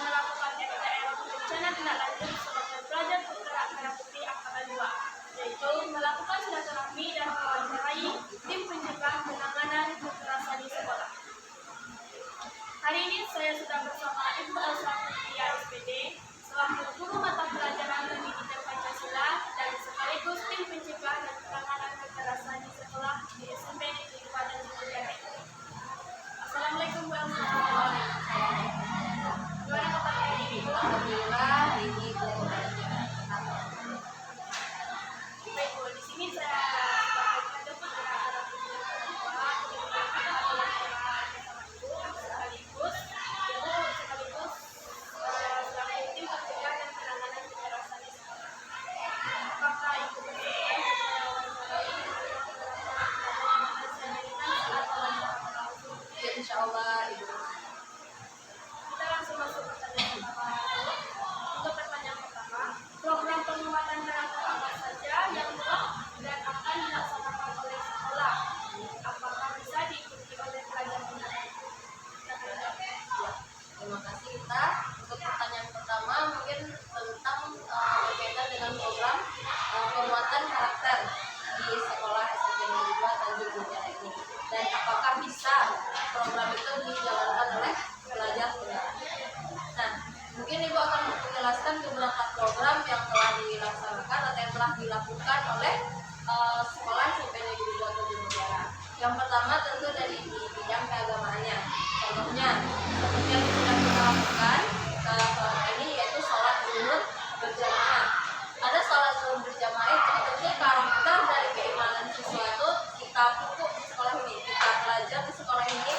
melakukan MTM rencana tindak lanjut sebagai pelajar bergerak merah putih angkatan 2, yaitu melakukan silaturahmi dan mewawancarai tim pencegah penanganan kekerasan di sekolah. Hari ini saya sudah bersama Ibu Elsa Putria SPD selaku guru mata pelajaran pendidikan Pancasila dan sekaligus tim pencegah dan penanganan kekerasan di sekolah di SMP Negeri Padan Jaya. Assalamualaikum Bu Elsa. Gimana kabar hari ini Bu? Alhamdulillah ini Baik Bu, di sini saya sebagai pelajar bergerak sekaligus selaku tim pencegah dan penanganan kekerasan di sekolah. Apakah Ibu berkenan ya, insya Allah Ibu. Kita langsung masuk ke pertanyaan pertama. Untuk pertanyaan pertama, program penguatan karakter apa saja yang telah dan akan dilaksanakan oleh sekolah? Apakah bisa diikuti oleh pelajar binaan? Terima kasih Ita. Untuk pertanyaan pertama mungkin tentang berkaitan dengan program penguatan karakter di sekolah SMP Negeri 2 Tanjung Binjai ini, dan apakah bisa program itu dijalankan oleh pelajar binaan. Nah, mungkin Ibu akan menjelaskan beberapa program yang telah dilaksanakan atau yang telah dilakukan oleh sekolah SMP Negeri 2 Tanjung Binjai. Yang pertama tentu dari di bidang keagamaannya. Contohnya seperti yang sudah kita lakukan selama ini, yaitu sholat zuhur berjamaah. Ada sholat zuhur berjamaah itu tentu karakter dari keimanan siswa itu kita pupuk di sekolah ini, kita belajar di sekolah ini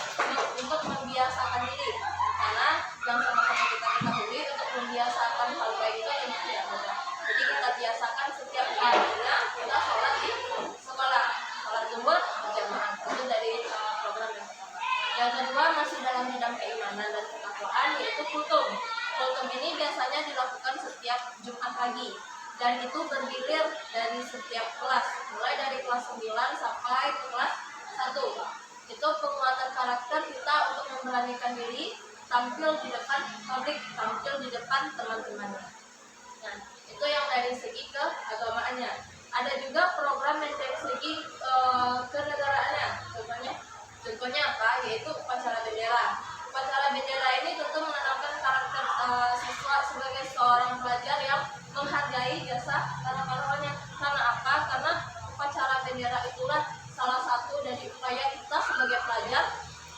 untuk membiasakan diri, karena yang sama-sama kita ketahui untuk membiasakan hal baik itu memang tidak mudah. Jadi kita biasakan setiap harinya kita sholat di sekolah, sholat zuhur berjamaah. Itu dari program yang pertama. Yang kedua masih dalam bidang keimanan dan ketakwaan, yaitu kultum. Kultum ini biasanya dilakukan setiap Jumat pagi dan itu bergilir dari setiap kelas, mulai dari kelas 9 sampai ke kelas 1. Itu penguatan karakter kita untuk memberanikan diri tampil di depan publik, tampil di depan teman-temannya. Nah, itu yang dari segi keagamaannya. Ada juga program yang dari segi kenegaraannya. Contohnya apa? Yaitu upacara bendera. Upacara bendera ini tentu menanamkan karakter siswa sebagai seorang pelajar yang menghargai jasa para pahlawannya. Karena apa? Karena upacara bendera itulah salah satu dari upaya kita sebagai pelajar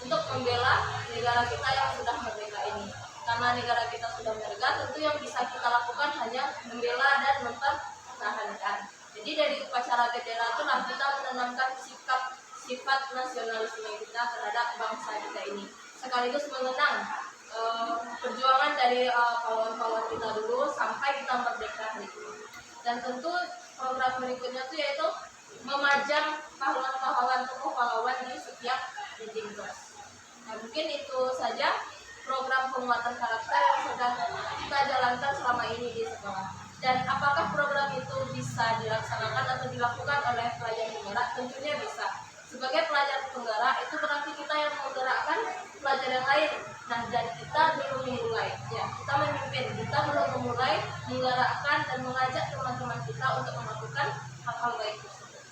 untuk membela negara kita yang sudah merdeka ini. Karena negara kita sudah merdeka, tentu yang bisa kita lakukan hanya membela dan mempertahankan. Jadi dari upacara bendera itulah kita menanamkan sifat nasionalisme kita terhadap bangsa kita ini, sekaligus mengenang perjuangan dari pahlawan-pahlawan kita dulu sampai kita merdeka hari ini. Dan tentu program berikutnya itu yaitu memajang pahlawan-pahlawan, tokoh pahlawan di setiap dinding kelas. Nah, mungkin itu saja program penguatan karakter yang sedang kita jalankan selama ini di sekolah. Dan apakah program itu bisa dilaksanakan atau dilakukan oleh pelajar penggerak? Tentunya bisa. Sebagai pelajar penggerak itu berarti kita yang menggerakkan pelajar yang lain. Nah, dan kita belum memulai, ya, kita memimpin, kita belum memulai menggerakkan dan mengajak teman-teman kita untuk melakukan hal-hal baik tersebut.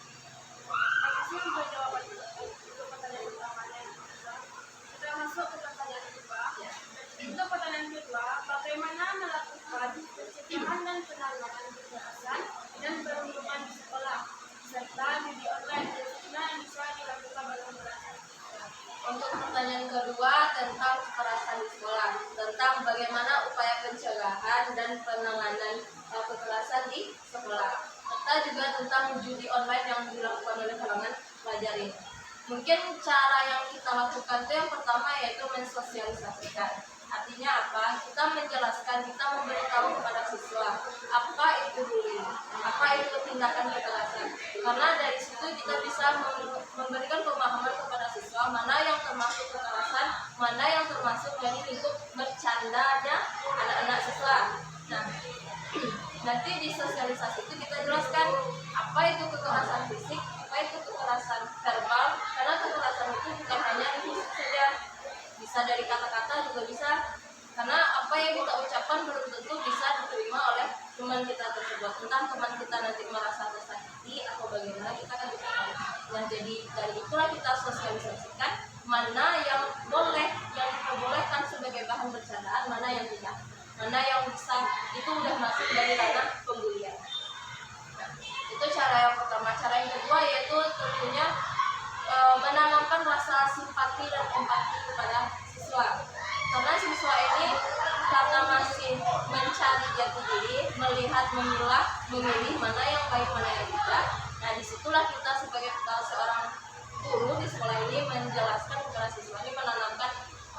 Terima kasih untuk jawaban untuk pertanyaan pertamanya. Kita masuk ke pertanyaan kedua. Untuk pertanyaan kedua, bagaimana melakukan pencegahan dan penanganan kekerasan dan perundungan di sekolah serta judi online yang bisa dilakukan bareng-bareng? Untuk pertanyaan kedua tentang kekerasan di sekolah, tentang bagaimana upaya pencegahan dan penanganan kekerasan di sekolah, serta juga tentang judi online yang dilakukan oleh kalangan pelajar ini. Mungkin cara yang kita lakukan itu yang pertama yaitu mensosialisasikan. Artinya apa? Kita menjelaskan, kita memberitahu kepada siswa apa itu bullying, apa itu tindakan kekerasan. Karena dari situ kita bisa memberikan pemahaman kepada siswa mana yang termasuk kekerasan, mana yang termasuk dari lingkup bercandanya anak-anak siswa. Nah, nanti di sosialisasi itu kita jelaskan apa itu kekerasan fisik, apa itu kekerasan verbal, karena kekerasan itu bukan hanya fisik saja, bisa dari kata-kata juga bisa. Karena apa apa yang kita ucapkan belum tentu bisa diterima oleh teman kita tersebut. Entah teman kita nanti merasa tersakiti atau bagaimana, kita kan bisa tahu. Nah, jadi dari itulah kita sosialisasikan mana yang boleh, yang diperbolehkan sebagai bahan bercandaan, mana yang tidak, mana yang bisa itu udah masuk dari ranah pembulian. Nah, itu cara yang pertama. Cara yang kedua yaitu tentunya menanamkan rasa simpati dan empati kepada siswa. Karena siswa ini karena masih mencari jati diri, melihat, memilah, memilih mana yang baik, mana yang tidak. Nah, disitulah kita sebagai seorang guru di sekolah ini menjelaskan kepada siswa ini, menanamkan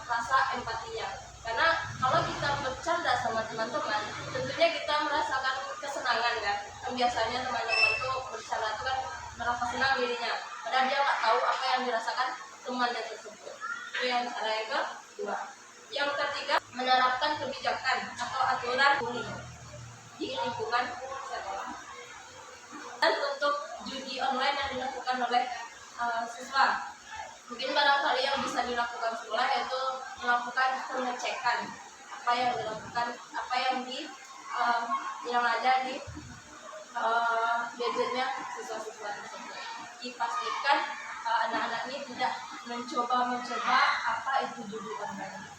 rasa empatinya. Karena kalau kita bercanda sama teman-teman, tentunya kita merasakan kesenangan kan. Biasanya teman-teman itu bercanda itu kan merasa senang dirinya, padahal dia nggak tahu apa yang dirasakan temannya tersebut. Itu yang cara yang kedua. Yang ketiga, menerapkan kebijakan atau aturan bullying di lingkungan sekolah. Dan untuk judi online yang dilakukan oleh siswa, mungkin barangkali yang bisa dilakukan sekolah yaitu melakukan pengecekan apa yang dilakukan, apa yang yang ada di gadgetnya siswa-siswa tersebut. Dipastikan anak-anak ini tidak mencoba apa itu judi online.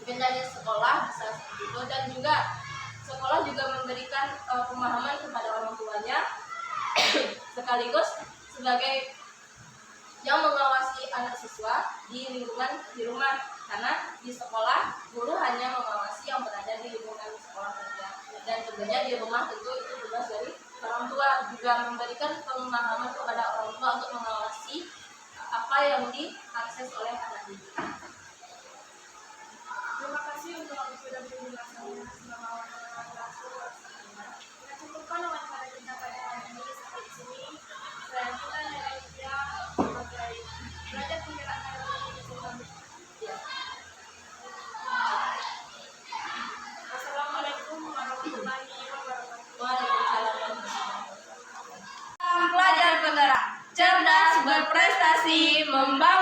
Mungkin dari sekolah bisa seperti itu, dan juga sekolah juga memberikan pemahaman kepada orang tuanya sekaligus sebagai yang mengawasi anak siswa di lingkungan di rumah. Karena di sekolah guru hanya mengawasi yang berada di lingkungan sekolah saja, dan tentunya di rumah tentu itu tugas dari orang tua, juga memberikan pemahaman kepada orang tua untuk mengawasi apa yang diakses oleh anak didik. Terima kasih untuk waktu sudah penjelasannya selama wawancara. Kita cukupkan wawancara kita pada hari ini sampai di sini. Saya kita nilai dia sebagai belajar penggerak Indonesia. Wassalamualaikum warahmatullahi wabarakatuh. Waalaikumsalam. Pelajar penggerak, cerdas, berprestasi, membangun